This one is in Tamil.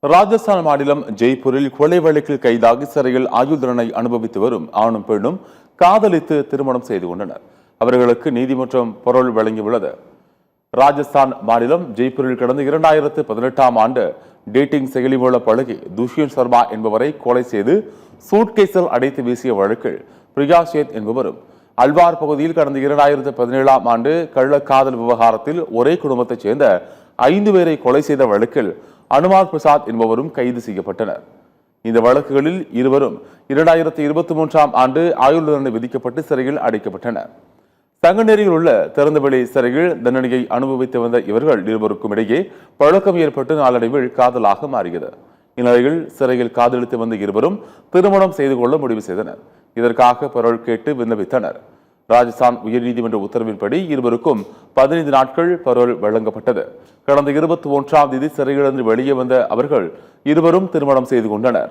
ராஜஸ்தான் மாநிலம் ஜெய்ப்பூரில் கொலை வழக்கில் கைதாகி சிறையில் ஆயுள் தண்டனை அனுபவித்து வரும் ஆணும் பெண்ணும் காதலித்து திருமணம் செய்து கொண்டனர். அவர்களுக்கு நீதிமன்றம் பொருள் வழங்கியுள்ளது. ராஜஸ்தான் மாநிலம் ஜெய்ப்பூரில் கடந்த 2018ஆம் ஆண்டு டேட்டிங் செயலி மூலம் பழகி துஷ்யந்த் சர்மா என்பவரை கொலை செய்து சூட்கேஸில் அடைத்து வீசிய வழக்கில் பிரியா சேத் என்பவரும், அல்வார் பகுதியில் கடந்த 2017ஆம் ஆண்டு கள்ளக்காதல் விவகாரத்தில் ஒரே குடும்பத்தைச் சேர்ந்த 5 பேரை கொலை செய்த வழக்கில் அனுமார் பிரசாத் என்பவரும் கைது செய்யப்பட்டனர். இந்த வழக்குகளில் இருவரும் 2023ஆம் ஆண்டு ஆயுள் தண்டனை விதிக்கப்பட்டு சிறையில் அடைக்கப்பட்டனர். சங்கநேரியில் உள்ள திறந்தவெளி சிறையில் தண்டனையை அனுபவித்து வந்த இவர்கள் இருவருக்கும் இடையே பழக்கம் ஏற்பட்டு நாளடைவில் காதலாக மாறியது. இந்நிலையில் சிறையில் காதலித்து வந்த இருவரும் திருமணம் செய்து கொள்ள முடிவு செய்தனர். இதற்காக பரோல் கேட்டு விண்ணப்பித்தனர். ராஜஸ்தான் உயர்நீதிமன்ற உத்தரவின்படி இருவருக்கும் 15 நாட்கள் பரோல் வழங்கப்பட்டது. கடந்த 21ஆம் தேதி சிறையிலிருந்து வெளியே வந்த அவர்கள் இருவரும் திருமணம் செய்து கொண்டனர்.